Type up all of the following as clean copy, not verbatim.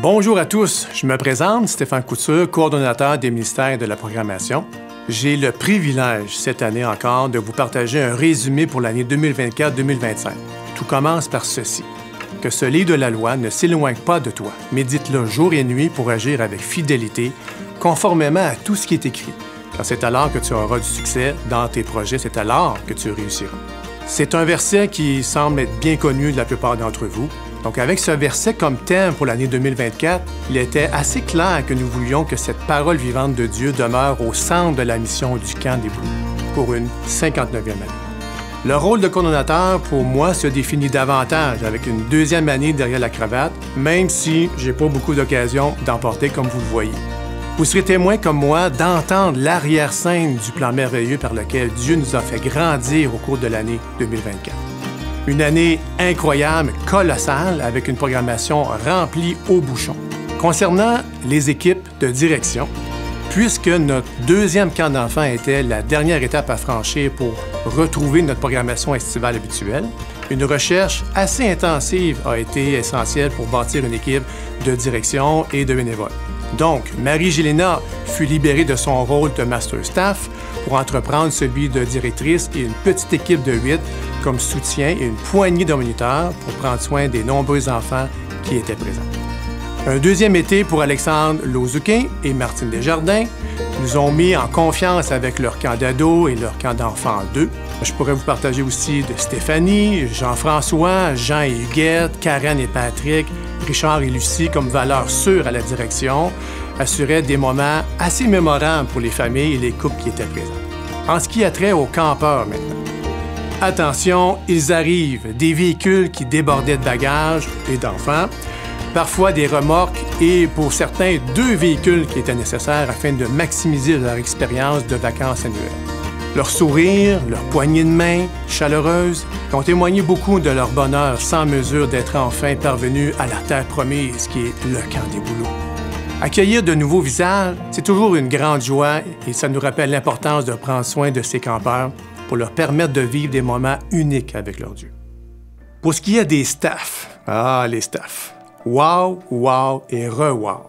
Bonjour à tous, je me présente, Stéphane Couture, coordonnateur des ministères de la programmation. J'ai le privilège, cette année encore, de vous partager un résumé pour l'année 2024-2025. Tout commence par ceci. Que ce livre de la loi ne s'éloigne pas de toi. Médite-le jour et nuit pour agir avec fidélité, conformément à tout ce qui est écrit. Car c'est alors que tu auras du succès dans tes projets, c'est alors que tu réussiras. C'est un verset qui semble être bien connu de la plupart d'entre vous. Donc, avec ce verset comme thème pour l'année 2024, il était assez clair que nous voulions que cette parole vivante de Dieu demeure au centre de la mission du Camp des Bouleaux pour une 59e année. Le rôle de coordonnateur, pour moi, se définit davantage avec une deuxième année derrière la cravate, même si j'ai pas beaucoup d'occasions d'en porter comme vous le voyez. Vous serez témoin comme moi d'entendre l'arrière-scène du plan merveilleux par lequel Dieu nous a fait grandir au cours de l'année 2024. Une année incroyable, colossale, avec une programmation remplie au bouchon. Concernant les équipes de direction, puisque notre deuxième camp d'enfants était la dernière étape à franchir pour retrouver notre programmation estivale habituelle, une recherche assez intensive a été essentielle pour bâtir une équipe de direction et de bénévoles. Donc, Marie-Gélina fut libérée de son rôle de Master Staff pour entreprendre celui de directrice et une petite équipe de 8 comme soutien et une poignée de moniteurs pour prendre soin des nombreux enfants qui étaient présents. Un deuxième été pour Alexandre Lozuquin et Martine Desjardins nous ont mis en confiance avec leur camp d'ados et leur camp d'enfants 2. Je pourrais vous partager aussi de Stéphanie, Jean-François, Jean et Huguette, Karen et Patrick, Richard et Lucie comme valeurs sûres à la direction, assuraient des moments assez mémorables pour les familles et les couples qui étaient présents. En ce qui a trait aux campeurs maintenant. Attention, ils arrivent, des véhicules qui débordaient de bagages et d'enfants, parfois des remorques et, pour certains, 2 véhicules qui étaient nécessaires afin de maximiser leur expérience de vacances annuelles. Leur sourire, leur poignée de main chaleureuse ont témoigné beaucoup de leur bonheur sans mesure d'être enfin parvenus à la terre promise qui est le Camp des Bouleaux. Accueillir de nouveaux visages, c'est toujours une grande joie et ça nous rappelle l'importance de prendre soin de ces campeurs pour leur permettre de vivre des moments uniques avec leur Dieu. Pour ce qui est des staffs, les staffs, wow, wow et re-wow.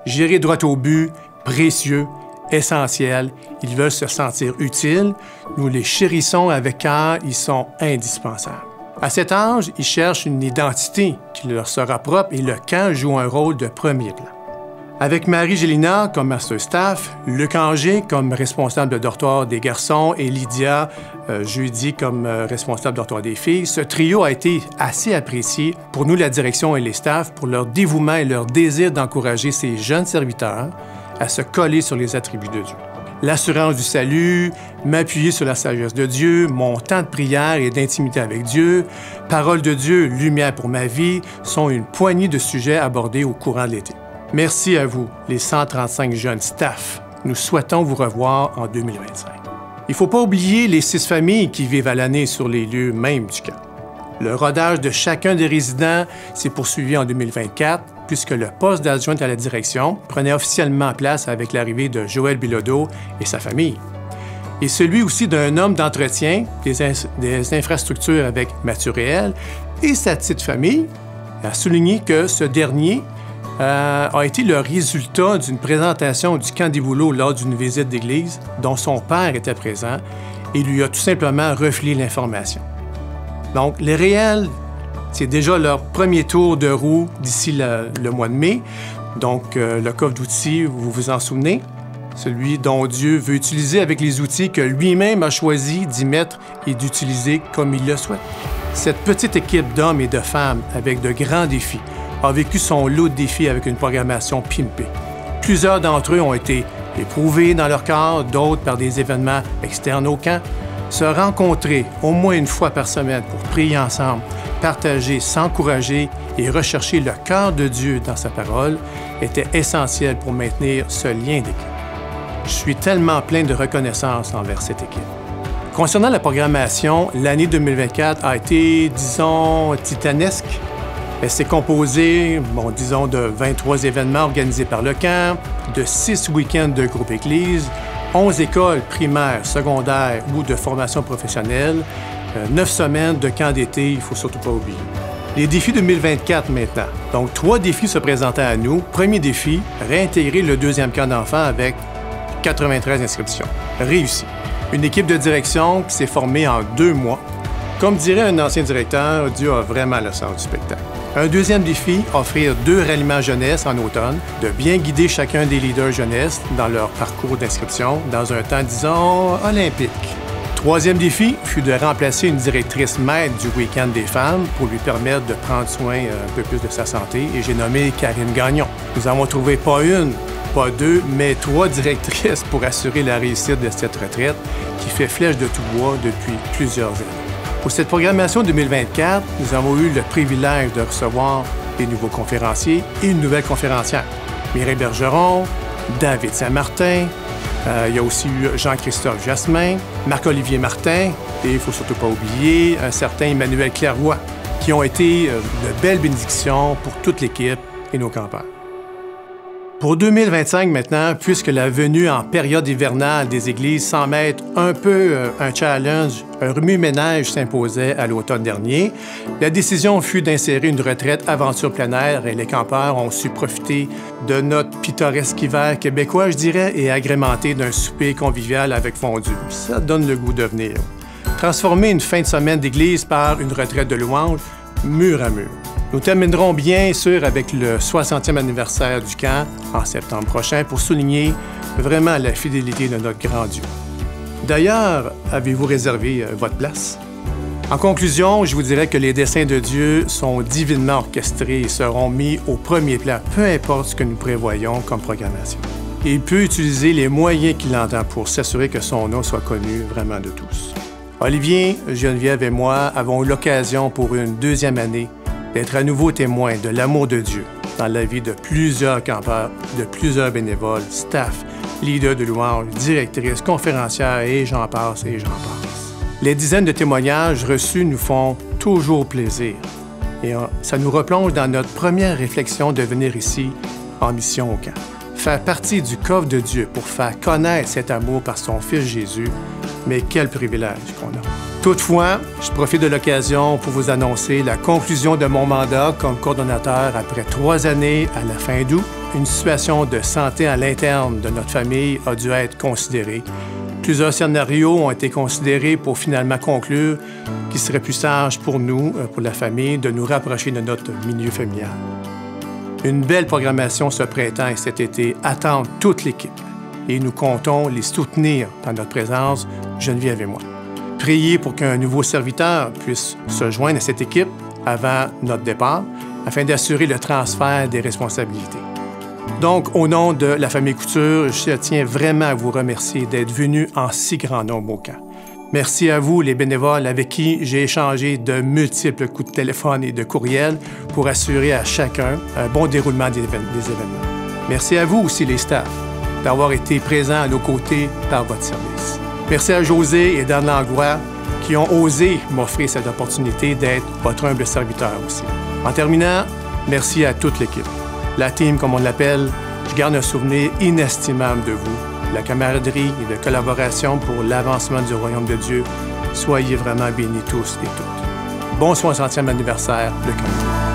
Gérer droit au but, précieux, essentiel, ils veulent se sentir utiles, nous les chérissons avec cœur, ils sont indispensables. À cet âge, ils cherchent une identité qui leur sera propre et le camp joue un rôle de premier plan. Avec Marie-Gélina comme Master Staff, Luc Anger comme responsable de dortoir des garçons et Lydia, jeudi, comme responsable de dortoir des filles, ce trio a été assez apprécié pour nous, la direction et les staffs, pour leur dévouement et leur désir d'encourager ces jeunes serviteurs à se coller sur les attributs de Dieu. L'assurance du salut, m'appuyer sur la sagesse de Dieu, mon temps de prière et d'intimité avec Dieu, parole de Dieu, lumière pour ma vie, sont une poignée de sujets abordés au courant de l'été. Merci à vous, les 135 jeunes staffs. Nous souhaitons vous revoir en 2025. Il ne faut pas oublier les 6 familles qui vivent à l'année sur les lieux mêmes du camp. Le rodage de chacun des résidents s'est poursuivi en 2024, puisque le poste d'adjointe à la direction prenait officiellement place avec l'arrivée de Joël Bilodeau et sa famille. Et celui aussi d'un homme d'entretien des infrastructures avec Mathieu Réel et sa petite famille, a souligné que ce dernier a été le résultat d'une présentation du Camp des Bouleaux lors d'une visite d'église dont son père était présent et lui a tout simplement refilé l'information. Donc, les Réels, c'est déjà leur premier tour de roue d'ici le mois de mai. Donc, le coffre d'outils, vous vous en souvenez? Celui dont Dieu veut utiliser avec les outils que lui-même a choisi d'y mettre et d'utiliser comme il le souhaite. Cette petite équipe d'hommes et de femmes avec de grands défis a vécu son lot de défis avec une programmation pimpée. Plusieurs d'entre eux ont été éprouvés dans leur corps, d'autres par des événements externes au camp. Se rencontrer au moins une fois par semaine pour prier ensemble, partager, s'encourager et rechercher le cœur de Dieu dans sa parole était essentiel pour maintenir ce lien d'équipe. Je suis tellement plein de reconnaissance envers cette équipe. Concernant la programmation, l'année 2024 a été, disons, titanesque. Elle s'est composée, disons, de 23 événements organisés par le camp, de 6 week-ends de groupe église, 11 écoles primaires, secondaires ou de formation professionnelle, 9 semaines de camp d'été, il ne faut surtout pas oublier. Les défis 2024 maintenant. Donc, 3 défis se présentaient à nous. Premier défi, réintégrer le 2e camp d'enfants avec 93 inscriptions. Réussi. Une équipe de direction qui s'est formée en 2 mois. Comme dirait un ancien directeur, Dieu a vraiment le sens du spectacle. Un deuxième défi, offrir 2 ralliements jeunesse en automne, de bien guider chacun des leaders jeunesse dans leur parcours d'inscription dans un temps, disons, olympique. Troisième défi fut de remplacer une directrice maître du week-end des femmes pour lui permettre de prendre soin un peu plus de sa santé, et j'ai nommé Karine Gagnon. Nous avons trouvé pas une, pas 2, mais 3 directrices pour assurer la réussite de cette retraite qui fait flèche de tout bois depuis plusieurs années. Pour cette programmation 2024, nous avons eu le privilège de recevoir des nouveaux conférenciers et une nouvelle conférencière. Mireille Bergeron, David Saint-Martin, il y a aussi eu Jean-Christophe Jasmin, Marc-Olivier Martin, et il ne faut surtout pas oublier un certain Emmanuel Clairoy, qui ont été de belles bénédictions pour toute l'équipe et nos campeurs. Pour 2025 maintenant, puisque la venue en période hivernale des églises semble être un peu un challenge, un remue-ménage s'imposait à l'automne dernier, la décision fut d'insérer une retraite aventure plein air et les campeurs ont su profiter de notre pittoresque hiver québécois, je dirais, et agrémenté d'un souper convivial avec fondue. Ça donne le goût de venir. Transformer une fin de semaine d'église par une retraite de louange, mur à mur. Nous terminerons bien sûr avec le 60e anniversaire du camp en septembre prochain pour souligner vraiment la fidélité de notre grand Dieu. D'ailleurs, avez-vous réservé votre place? En conclusion, je vous dirais que les desseins de Dieu sont divinement orchestrés et seront mis au premier plan, peu importe ce que nous prévoyons comme programmation. Et il peut utiliser les moyens qu'il entend pour s'assurer que son nom soit connu vraiment de tous. Olivier, Geneviève et moi avons eu l'occasion pour une 2e année d'être à nouveau témoins de l'amour de Dieu dans la vie de plusieurs campeurs, de plusieurs bénévoles, staff, leaders de louange, directrices, conférencières et j'en passe et j'en passe. Les dizaines de témoignages reçus nous font toujours plaisir et ça nous replonge dans notre première réflexion de venir ici en mission au camp. Faire partie du coffre de Dieu pour faire connaître cet amour par son Fils Jésus, mais quel privilège qu'on a. Toutefois, je profite de l'occasion pour vous annoncer la conclusion de mon mandat comme coordonnateur après 3 années à la fin d'août. Une situation de santé à l'interne de notre famille a dû être considérée. Plusieurs scénarios ont été considérés pour finalement conclure qu'il serait plus sage pour nous, pour la famille, de nous rapprocher de notre milieu familial. Une belle programmation ce printemps et cet été attend toute l'équipe et nous comptons les soutenir dans notre présence, Geneviève et moi. Prier pour qu'un nouveau serviteur puisse se joindre à cette équipe avant notre départ, afin d'assurer le transfert des responsabilités. Donc, au nom de la famille Couture, je tiens vraiment à vous remercier d'être venus en si grand nombre au camp. Merci à vous, les bénévoles, avec qui j'ai échangé de multiples coups de téléphone et de courriel pour assurer à chacun un bon déroulement des événements. Merci à vous aussi, les staffs, d'avoir été présents à nos côtés par votre service. Merci à José et Dan Langlois qui ont osé m'offrir cette opportunité d'être votre humble serviteur aussi. En terminant, merci à toute l'équipe. La team, comme on l'appelle, je garde un souvenir inestimable de vous, la camaraderie et de collaboration pour l'avancement du royaume de Dieu. Soyez vraiment bénis tous et toutes. Bon 60e anniversaire, le camp.